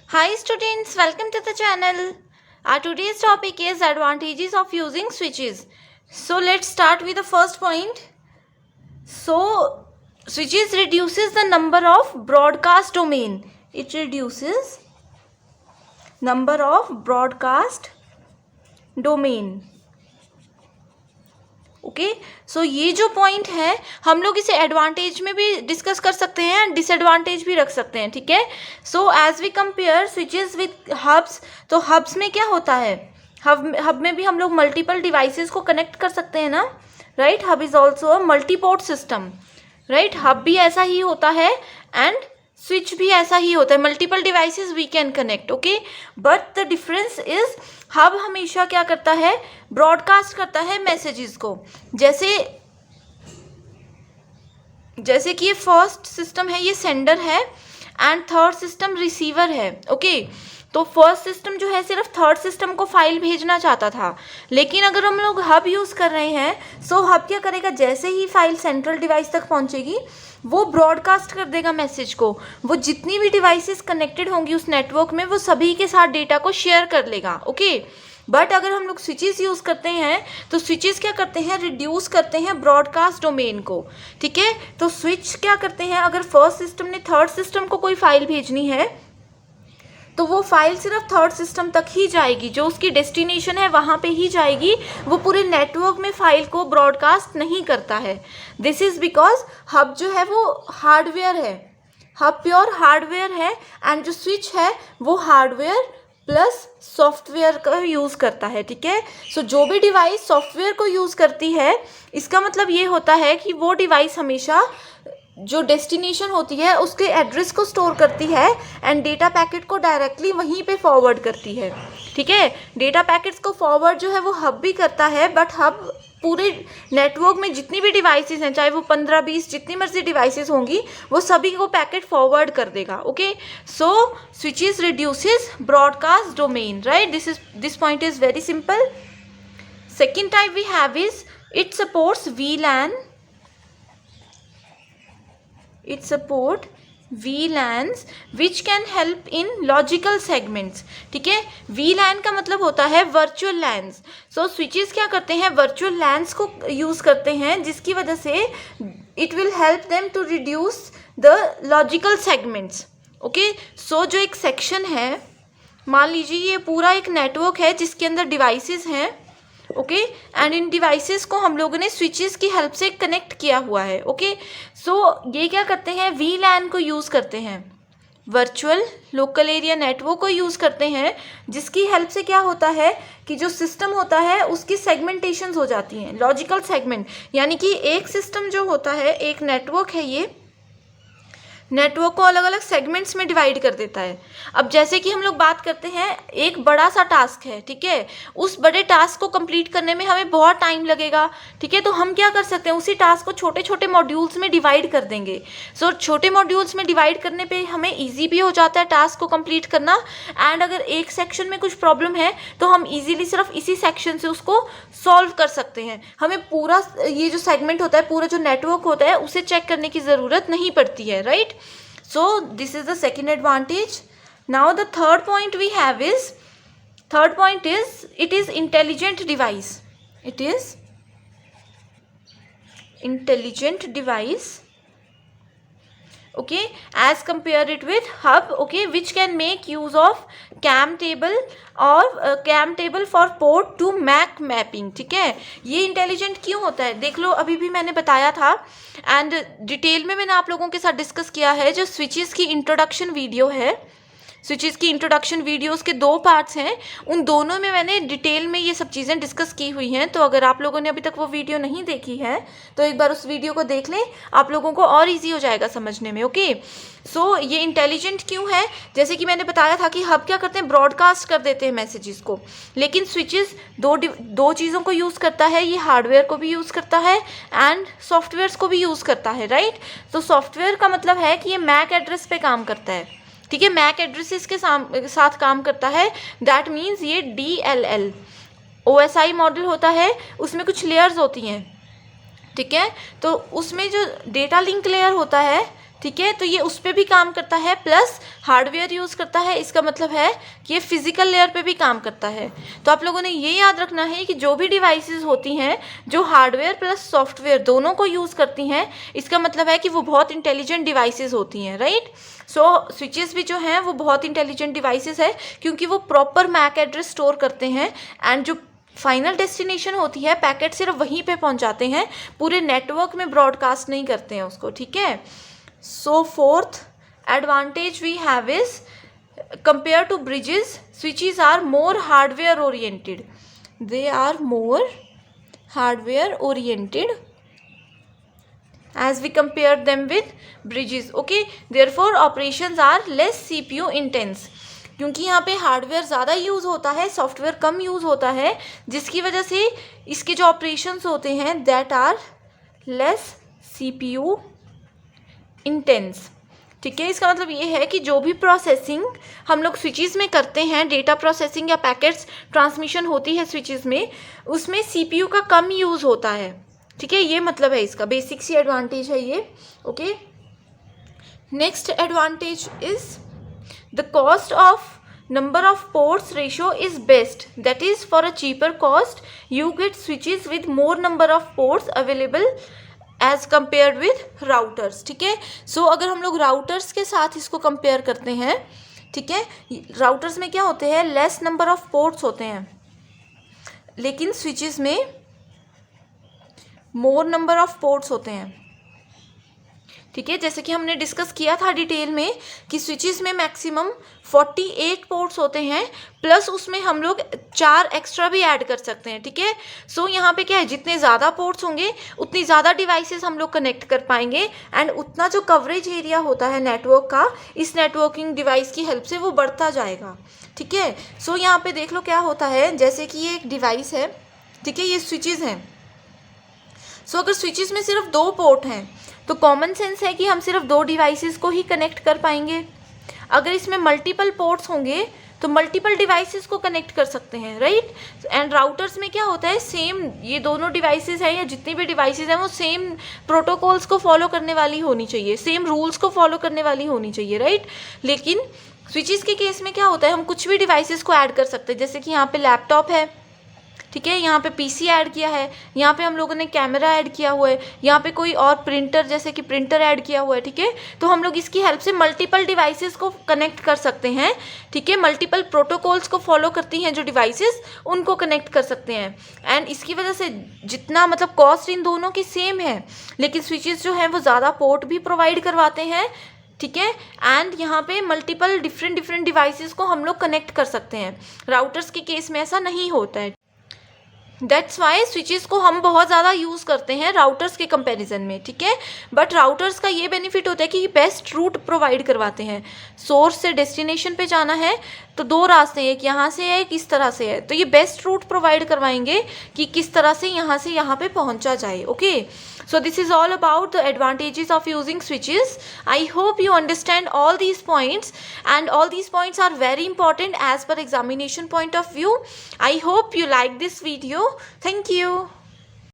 Hi students, welcome to the channel. Our today's topic is advantages of using switches. So let's start with the first point. So switches reduces the number of broadcast domain. It reduces number of broadcast domain. Okay so ये जो point है हम लोग इसे advantage में भी discuss कर सकते हैं एंड डिसएडवांटेज भी रख सकते हैं. ठीक है, so as we compare switches with hubs, तो हब्स में क्या होता है, हब में भी हम लोग मल्टीपल डिवाइसेस को कनेक्ट कर सकते हैं ना, right. Hub is also a multiport system, right. Hub भी ऐसा ही होता है एंड स्विच भी ऐसा ही होता है. Multiple devices we can connect, okay. But the difference is hub हमेशा क्या करता है, ब्रॉडकास्ट करता है मैसेजेस को. जैसे कि ये फर्स्ट सिस्टम है, ये सेंडर है एंड थर्ड सिस्टम रिसीवर है, ओके. तो फर्स्ट सिस्टम जो है सिर्फ थर्ड सिस्टम को फाइल भेजना चाहता था, लेकिन अगर हम लोग हब यूज़ कर रहे हैं सो हब क्या करेगा, जैसे ही फाइल सेंट्रल डिवाइस तक पहुंचेगी वो ब्रॉडकास्ट कर देगा मैसेज को. वो जितनी भी डिवाइसेस कनेक्टेड होंगी उस नेटवर्क में वो सभी के साथ डेटा को शेयर कर लेगा, ओके. बट अगर हम लोग स्विचेस यूज़ करते हैं तो स्विचेस क्या करते हैं, रिड्यूस करते हैं ब्रॉडकास्ट डोमेन को. ठीक है, तो स्विच क्या करते हैं, अगर फर्स्ट सिस्टम ने थर्ड सिस्टम को कोई फाइल भेजनी है तो वो फाइल सिर्फ थर्ड सिस्टम तक ही जाएगी, जो उसकी डेस्टिनेशन है वहाँ पे ही जाएगी. वो पूरे नेटवर्क में फाइल को ब्रॉडकास्ट नहीं करता है. दिस इज़ बिकॉज हब जो है वो हार्डवेयर है, हब प्योर हार्डवेयर है एंड जो स्विच है वो हार्डवेयर प्लस सॉफ्टवेयर का यूज़ करता है. ठीक है, सो जो भी डिवाइस सॉफ्टवेयर को यूज़ करती है इसका मतलब ये होता है कि वो डिवाइस हमेशा जो डेस्टिनेशन होती है उसके एड्रेस को स्टोर करती है एंड डेटा पैकेट को डायरेक्टली वहीं पे फॉरवर्ड करती है. ठीक है, डेटा पैकेट्स को फॉरवर्ड जो है वो हब भी करता है, बट हब पूरे नेटवर्क में जितनी भी डिवाइसेस हैं, चाहे वो 15-20 जितनी मर्जी डिवाइसेस होंगी, वो सभी को पैकेट फॉरवर्ड कर देगा. Okay, so switches reduces broadcast domain, right. This point is very simple. Second type we have is it supports VLAN. It support VLANs which can help in logical segments. ठीक है, VLAN का मतलब होता है virtual lens. सो switches क्या करते हैं, virtual lens को यूज़ करते हैं जिसकी वजह से it will help them to reduce the logical segments. Okay, so जो एक सेक्शन है, मान लीजिए ये पूरा एक नेटवर्क है जिसके अंदर डिवाइसेस हैं, ओके, एंड इन डिवाइसेस को हम लोगों ने स्विचेस की हेल्प से कनेक्ट किया हुआ है. ओके, सो ये क्या करते हैं, VLAN को यूज़ करते हैं, वर्चुअल लोकल एरिया नेटवर्क को यूज़ करते हैं, जिसकी हेल्प से क्या होता है कि जो सिस्टम होता है उसकी सेगमेंटेशंस हो जाती हैं, लॉजिकल सेगमेंट. यानी कि एक सिस्टम जो होता है, एक नेटवर्क है, ये नेटवर्क को अलग अलग सेगमेंट्स में डिवाइड कर देता है. अब जैसे कि हम लोग बात करते हैं, एक बड़ा सा टास्क है, ठीक है, उस बड़े टास्क को कंप्लीट करने में हमें बहुत टाइम लगेगा. ठीक है, तो हम क्या कर सकते हैं, उसी टास्क को छोटे छोटे मॉड्यूल्स में डिवाइड कर देंगे. सो छोटे मॉड्यूल्स में डिवाइड करने पे हमें ईजी भी हो जाता है टास्क को कंप्लीट करना. एंड अगर एक सेक्शन में कुछ प्रॉब्लम है तो हम ईजिली सिर्फ इसी सेक्शन से उसको सॉल्व कर सकते हैं. हमें पूरा ये जो सेगमेंट होता है, पूरा जो नेटवर्क होता है, उसे चेक करने की ज़रूरत नहीं पड़ती है, right. So this is the second advantage. Now the third point we have is, it is intelligent device. It is intelligent device, okay, as compare it with hub, okay, which can make use of CAM table और CAM table for port to MAC mapping. ठीक है, ये intelligent क्यों होता है देख लो, अभी भी मैंने बताया था एंड डिटेल में मैंने आप लोगों के साथ डिस्कस किया है. जो स्विचेस की इंट्रोडक्शन वीडियो है, स्विचेस की इंट्रोडक्शन वीडियोस के 2 पार्ट्स हैं, उन दोनों में मैंने डिटेल में ये सब चीज़ें डिस्कस की हुई हैं. तो अगर आप लोगों ने अभी तक वो वीडियो नहीं देखी है तो एक बार उस वीडियो को देख लें, आप लोगों को और इजी हो जाएगा समझने में. ओके, सो ये इंटेलिजेंट क्यों है, जैसे कि मैंने बताया था कि हब क्या करते हैं, ब्रॉडकास्ट कर देते हैं मैसेजेस को, लेकिन स्विचेस दो चीज़ों को यूज़ करता है, ये हार्डवेयर को भी यूज़ करता है एंड सॉफ्टवेयर्स को भी यूज़ करता है, राइट. तो सॉफ्टवेयर का मतलब है कि ये मैक एड्रेस पे काम करता है. ठीक है, मैक एड्रेसेस के साथ काम करता है. दैट मीन्स ये DLL OSI मॉडल होता है, उसमें कुछ लेयर्स होती हैं. ठीक है, तो उसमें जो डेटा लिंक लेयर होता है ठीक है, तो ये उस पर भी काम करता है प्लस हार्डवेयर यूज़ करता है। इसका मतलब है कि ये फिजिकल लेयर पे भी काम करता है। तो आप लोगों ने ये याद रखना है कि जो भी डिवाइसेस होती हैं जो हार्डवेयर प्लस सॉफ्टवेयर दोनों को यूज़ करती हैं, इसका मतलब है कि वो बहुत इंटेलिजेंट डिवाइसेस होती हैं, राइट। सो स्विचेस भी जो हैं वो बहुत इंटेलिजेंट डिवाइसेस है, क्योंकि वो प्रॉपर मैक एड्रेस स्टोर करते हैं एंड जो फाइनल डेस्टिनेशन होती है पैकेट सिर्फ वहीं पे पहुंचाते हैं, पूरे नेटवर्क में ब्रॉडकास्ट नहीं करते हैं उसको, ठीक है। So fourth advantage we have is compare to bridges, switches are more hardware oriented, they are more hardware oriented as we compare them with bridges, okay, therefore operations are less CPU intense, क्योंकि यहाँ पे hardware ज़्यादा use होता है, software कम use होता है, जिसकी वजह से इसके जो ऑपरेशंस होते हैं that are less CPU intense, ठीक है। इसका मतलब ये है कि जो भी प्रोसेसिंग हम लोग स्विचेस में करते हैं, डेटा प्रोसेसिंग या पैकेट्स ट्रांसमिशन होती है स्विचेस में, उसमें CPU का कम यूज़ होता है, ठीक है। ये मतलब है इसका बेसिक सी एडवांटेज है ये, okay. Next advantage is the cost of number of ports ratio is best, that is for a cheaper cost you get switches with more number of ports available as compared with routers, ठीक है। सो अगर हम लोग routers के साथ इसको compare करते हैं, ठीक है, राउटर्स में क्या होते हैं, लेस नंबर ऑफ पोर्ट्स होते हैं, लेकिन स्विचेस में मोर नंबर ऑफ पोर्ट्स होते हैं, ठीक है। जैसे कि हमने डिस्कस किया था डिटेल में कि स्विचेस में मैक्सिमम 48 पोर्ट्स होते हैं, प्लस उसमें हम लोग 4 एक्स्ट्रा भी ऐड कर सकते हैं, ठीक है। सो यहाँ पे क्या है, जितने ज़्यादा पोर्ट्स होंगे उतनी ज़्यादा डिवाइसेस हम लोग कनेक्ट कर पाएंगे एंड उतना जो कवरेज एरिया होता है नेटवर्क का इस नेटवर्किंग डिवाइस की हेल्प से वो बढ़ता जाएगा, ठीक है। सो यहाँ पे देख लो क्या होता है, जैसे कि ये एक डिवाइस है, ठीक है, ये स्विचेस हैं। सो अगर स्विचेस में सिर्फ 2 पोर्ट हैं तो कॉमन सेंस है कि हम सिर्फ 2 डिवाइसेस को ही कनेक्ट कर पाएंगे। अगर इसमें मल्टीपल पोर्ट्स होंगे तो मल्टीपल डिवाइसेस को कनेक्ट कर सकते हैं, राइट। एंड राउटर्स में क्या होता है, सेम ये दोनों डिवाइसेस हैं या जितनी भी डिवाइसेस हैं वो सेम प्रोटोकॉल्स को फॉलो करने वाली होनी चाहिए, सेम रूल्स को फॉलो करने वाली होनी चाहिए, राइट। लेकिन स्विचेस के केस में क्या होता है, हम कुछ भी डिवाइसेस को ऐड कर सकते हैं, जैसे कि यहाँ पे लैपटॉप है, ठीक है, यहाँ पे पीसी ऐड किया है, यहाँ पे हम लोगों ने कैमरा ऐड किया हुआ है, यहाँ पे कोई और प्रिंटर जैसे कि प्रिंटर ऐड किया हुआ है, ठीक है। तो हम लोग इसकी हेल्प से मल्टीपल डिवाइसेस को कनेक्ट कर सकते हैं, ठीक है। मल्टीपल प्रोटोकॉल्स को फॉलो करती हैं जो डिवाइसेस, उनको कनेक्ट कर सकते हैं एंड इसकी वजह से जितना मतलब कॉस्ट इन दोनों की सेम है, लेकिन स्विचेस जो हैं वो ज़्यादा पोर्ट भी प्रोवाइड करवाते हैं, ठीक है। एंड यहाँ पे मल्टीपल डिफरेंट डिवाइसेस को हम लोग कनेक्ट कर सकते हैं। राउटर्स के केस में ऐसा नहीं होता है, दैट्स वाई स्विचेस को हम बहुत ज़्यादा यूज़ करते हैं राउटर्स के कंपैरिजन में, ठीक है। बट राउटर्स का ये बेनिफिट होता है कि बेस्ट रूट प्रोवाइड करवाते हैं। सोर्स से डेस्टिनेशन पे जाना है तो 2 रास्ते हैं, एक यहाँ से है एक इस तरह से है, तो ये बेस्ट रूट प्रोवाइड करवाएंगे कि किस तरह से यहाँ पे पहुँचा जाए, okay. So this is all about the advantages of using switches. I hope you understand all these points and all these points are very important as per examination point of view. I hope you like this video. Thank you.